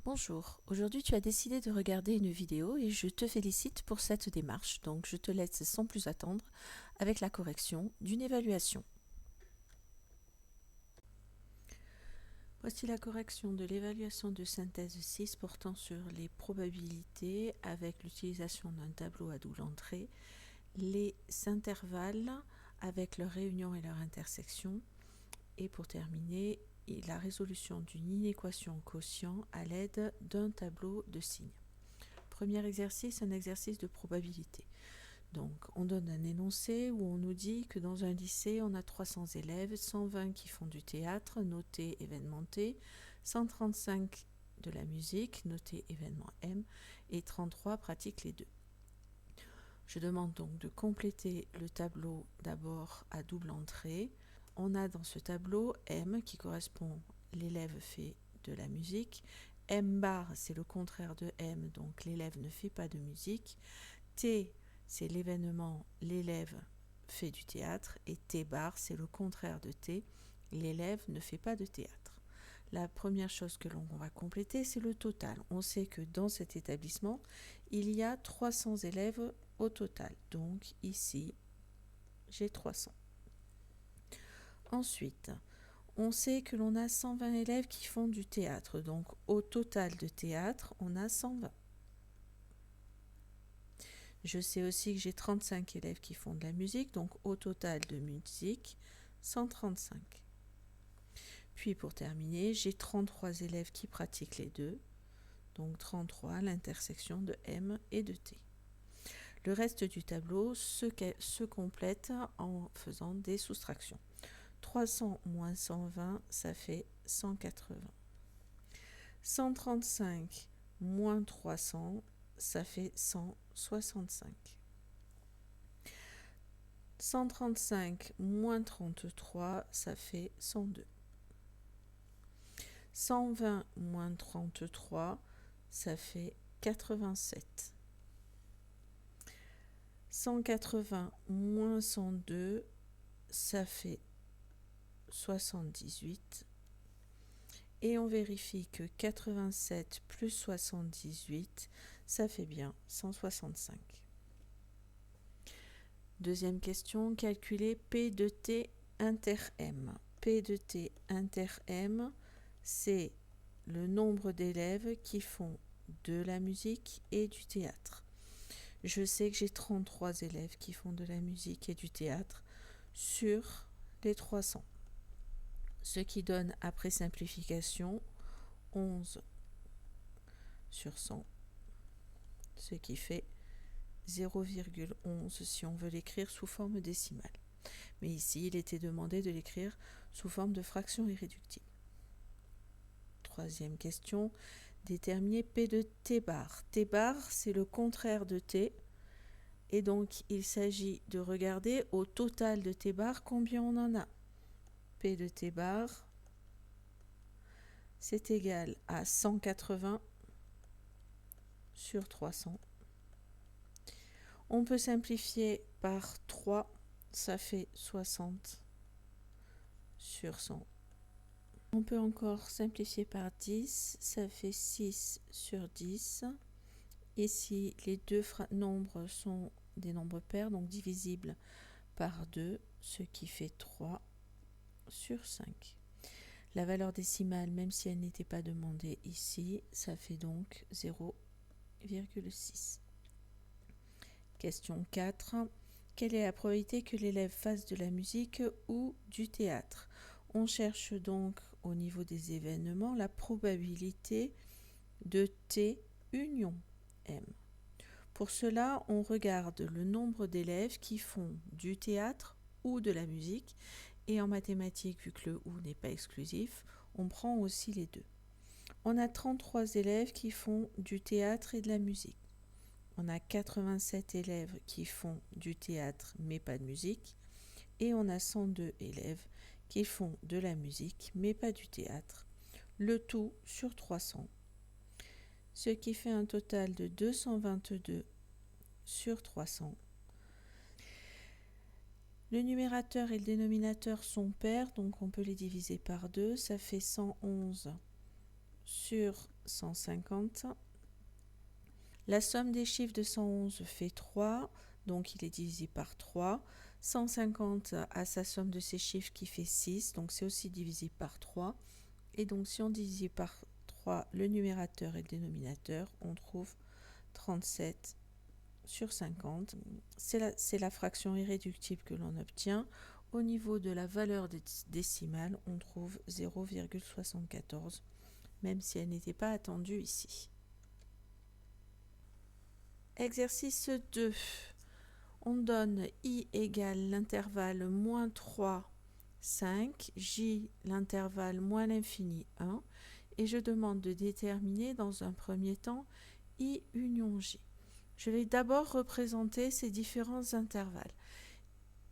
Bonjour, aujourd'hui tu as décidé de regarder une vidéo et je te félicite pour cette démarche, donc je te laisse sans plus attendre avec la correction d'une évaluation. Voici la correction de l'évaluation de synthèse 6 portant sur les probabilités avec l'utilisation d'un tableau à double entrée, les intervalles avec leur réunion et leur intersection, et pour terminer, la résolution d'une inéquation quotient à l'aide d'un tableau de signes. Premier exercice, un exercice de probabilité. Donc, on donne un énoncé où on nous dit que dans un lycée, on a 300 élèves, 120 qui font du théâtre, noté événement T, 135 de la musique, noté événement M, et 33 pratiquent les deux. Je demande donc de compléter le tableau d'abord à double entrée. On a dans ce tableau M qui correspond l'élève fait de la musique. M bar, c'est le contraire de M, donc l'élève ne fait pas de musique. T, c'est l'événement, l'élève fait du théâtre. Et T bar, c'est le contraire de T, l'élève ne fait pas de théâtre. La première chose que l'on va compléter, c'est le total. On sait que dans cet établissement, il y a 300 élèves au total. Donc ici, j'ai 300. Ensuite, on sait que l'on a 120 élèves qui font du théâtre. Donc au total de théâtre, on a 120. Je sais aussi que j'ai 35 élèves qui font de la musique. Donc au total de musique, 135. Puis pour terminer, j'ai 33 élèves qui pratiquent les deux. Donc 33 à l'intersection de M et de T. Le reste du tableau se complète en faisant des soustractions. 300 moins 120, ça fait 180. 135 moins 300, ça fait 165. 135 moins 33, ça fait 102. 120 moins 33, ça fait 87. 180 moins 102, ça fait 78. Et on vérifie que 87 plus 78, ça fait bien 165. Deuxième question, calculer P de T inter M. P de T inter M, c'est le nombre d'élèves qui font de la musique et du théâtre. Je sais que j'ai 33 élèves qui font de la musique et du théâtre sur les 300. Ce qui donne, après simplification, 11 sur 100, ce qui fait 0,11 si on veut l'écrire sous forme décimale. Mais ici, il était demandé de l'écrire sous forme de fraction irréductible. Troisième question, déterminer P de T bar. T bar, c'est le contraire de T. Et donc, il s'agit de regarder au total de T bar combien on en a. P de T bar, c'est égal à 180 sur 300. On peut simplifier par 3, ça fait 60 sur 100. On peut encore simplifier par 10, ça fait 6 sur 10. Ici, les deux nombres sont des nombres pairs, donc divisibles par 2, ce qui fait 3 sur 5. La valeur décimale, même si elle n'était pas demandée ici, ça fait donc 0,6. Question 4. Quelle est la probabilité que l'élève fasse de la musique ou du théâtre? On cherche donc au niveau des événements la probabilité de T union M. Pour cela, on regarde le nombre d'élèves qui font du théâtre ou de la musique. Et en mathématiques, vu que le ou n'est pas exclusif, on prend aussi les deux. On a 33 élèves qui font du théâtre et de la musique. On a 87 élèves qui font du théâtre mais pas de musique. Et on a 102 élèves qui font de la musique mais pas du théâtre. Le tout sur 300. Ce qui fait un total de 222 sur 300. Le numérateur et le dénominateur sont pairs, donc on peut les diviser par 2. Ça fait 111 sur 150. La somme des chiffres de 111 fait 3, donc il est divisé par 3. 150 a sa somme de ces chiffres qui fait 6, donc c'est aussi divisé par 3. Et donc si on divise par 3 le numérateur et le dénominateur, on trouve 37 sur 50. C'est la fraction irréductible que l'on obtient. Au niveau de la valeur décimale, on trouve 0,74, même si elle n'était pas attendue ici. Exercice 2. On donne I égale l'intervalle moins 3, 5, J l'intervalle moins l'infini 1, et je demande de déterminer dans un premier temps I union J. Je vais d'abord représenter ces différents intervalles.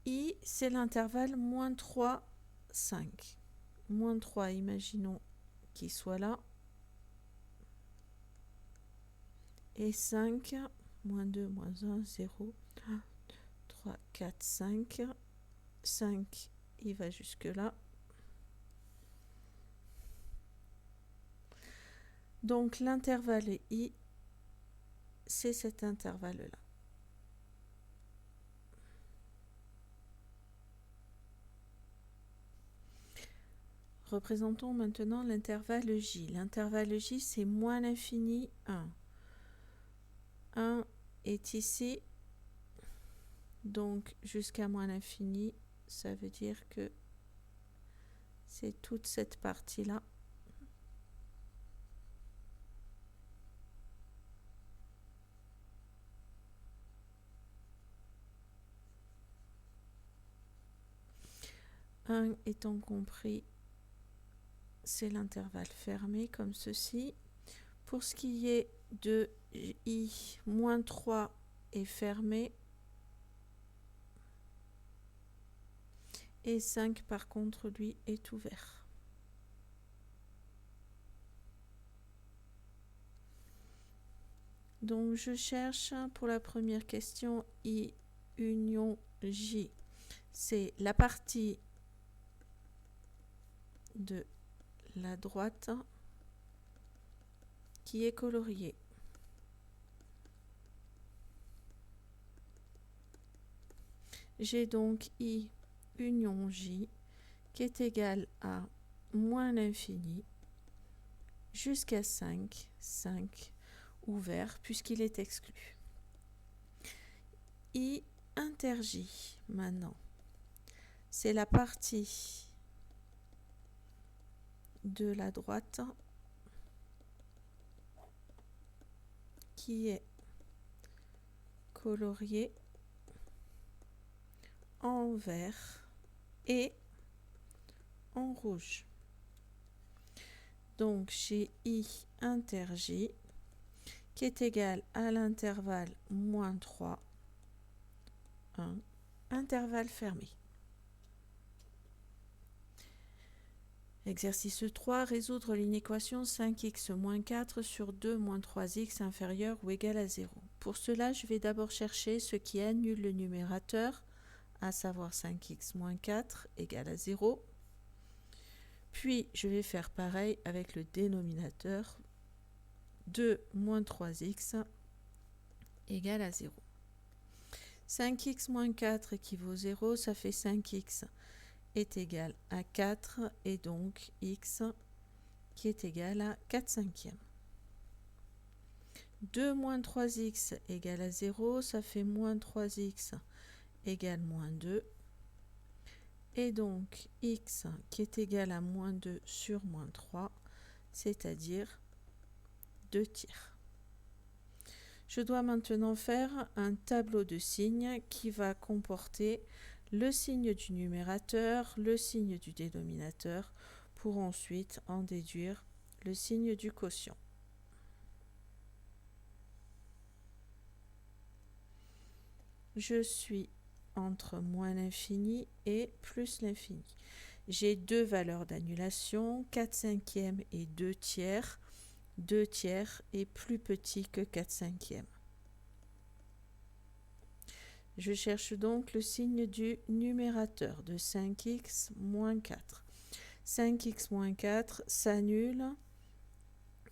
I, c'est l'intervalle moins 3, 5. Moins 3, imaginons qu'il soit là. Et 5, moins 2, moins 1, 0, 1, 2, 3, 4, 5. 5, il va jusque là. Donc l'intervalle I, c'est cet intervalle-là. Représentons maintenant l'intervalle J. L'intervalle J, c'est moins l'infini 1. 1 est ici, donc jusqu'à moins l'infini, ça veut dire que c'est toute cette partie-là. Un étant compris, c'est l'intervalle fermé comme ceci. Pour ce qui est de I, moins 3 est fermé. Et 5 par contre, lui, est ouvert. Donc je cherche pour la première question I union J. C'est la partie de la droite qui est coloriée. J'ai donc I union J qui est égal à moins l'infini jusqu'à 5, 5 ouvert puisqu'il est exclu. I inter J maintenant, c'est la partie de la droite qui est coloriée en vert et en rouge. Donc j'ai I inter J qui est égal à l'intervalle moins 3, 1, intervalle fermé. Exercice 3, résoudre l'inéquation 5x moins 4 sur 2 moins 3x inférieur ou égal à 0. Pour cela, je vais d'abord chercher ce qui annule le numérateur, à savoir 5x moins 4 égale à 0. Puis, je vais faire pareil avec le dénominateur, 2 moins 3x égale à 0. 5x moins 4 équivaut 0, ça fait 5x est égal à 4 et donc x qui est égal à 4 cinquièmes. 2 moins 3x égale à 0, ça fait moins 3x égale moins 2. Et donc x qui est égal à moins 2 sur moins 3, c'est-à-dire 2 tiers. Je dois maintenant faire un tableau de signes qui va comporter le signe du numérateur, le signe du dénominateur, pour ensuite en déduire le signe du quotient. Je suis entre moins l'infini et plus l'infini. J'ai deux valeurs d'annulation, 4 cinquièmes et 2 tiers. 2 tiers est plus petit que 4 cinquièmes. Je cherche donc le signe du numérateur de 5x moins 4. 5x moins 4 s'annule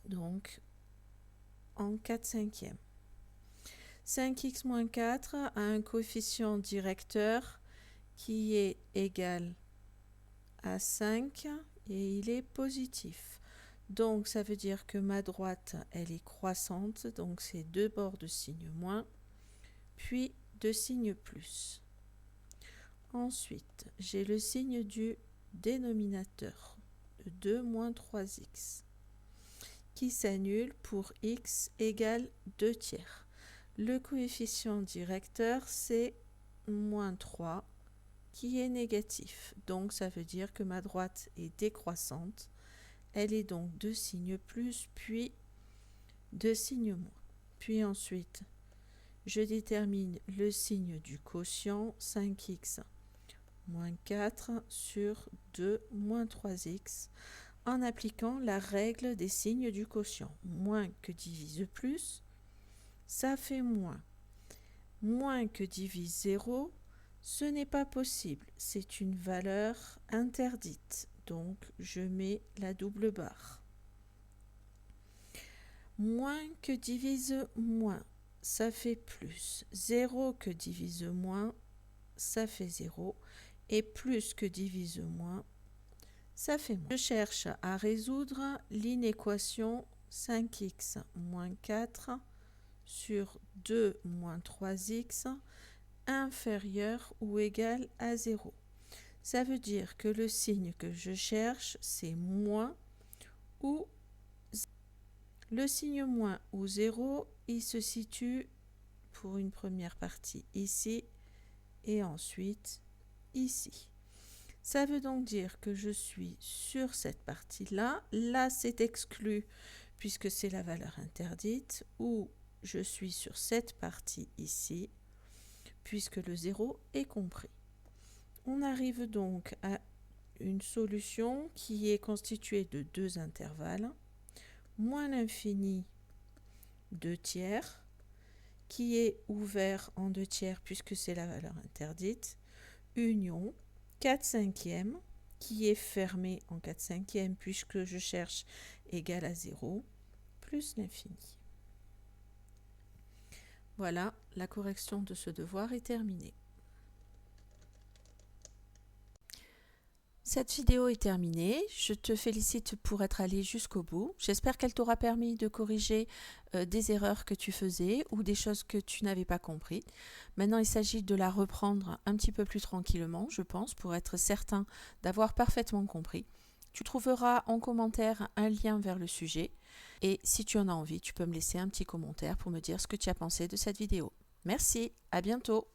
donc en 4/5. 5x moins 4 a un coefficient directeur qui est égal à 5 et il est positif. Donc ça veut dire que ma droite, elle est croissante, donc c'est 2 bords de signe moins, puis de signe plus. Ensuite, j'ai le signe du dénominateur de 2 moins 3x qui s'annule pour x égale 2 tiers. Le coefficient directeur, c'est moins 3 qui est négatif. Donc ça veut dire que ma droite est décroissante. Elle est donc de signe plus, puis de signe moins. Puis ensuite, je détermine le signe du quotient 5x moins 4 sur 2 moins 3x en appliquant la règle des signes du quotient. Moins que divise plus, ça fait moins. Moins que divise 0, ce n'est pas possible. C'est une valeur interdite. Donc, je mets la double barre. Moins que divise moins, ça fait plus. 0 que divise moins, ça fait 0. Et plus que divise moins, ça fait moins. Je cherche à résoudre l'inéquation 5x moins 4 sur 2 moins 3x inférieur ou égal à 0. Ça veut dire que le signe que je cherche, c'est moins ou 0. Le signe moins ou 0, il se situe pour une première partie ici et ensuite ici. Ça veut donc dire que je suis sur cette partie-là. Là, c'est exclu puisque c'est la valeur interdite, ou je suis sur cette partie ici puisque le 0 est compris. On arrive donc à une solution qui est constituée de deux intervalles, moins l'infini 2 tiers, qui est ouvert en 2 tiers puisque c'est la valeur interdite, union 4/5, qui est fermé en 4/5 puisque je cherche égal à 0, plus l'infini. Voilà, la correction de ce devoir est terminée. Cette vidéo est terminée. Je te félicite pour être allé jusqu'au bout. J'espère qu'elle t'aura permis de corriger des erreurs que tu faisais ou des choses que tu n'avais pas compris. Maintenant, il s'agit de la reprendre un petit peu plus tranquillement, je pense, pour être certain d'avoir parfaitement compris. Tu trouveras en commentaire un lien vers le sujet. Et si tu en as envie, tu peux me laisser un petit commentaire pour me dire ce que tu as pensé de cette vidéo. Merci, à bientôt.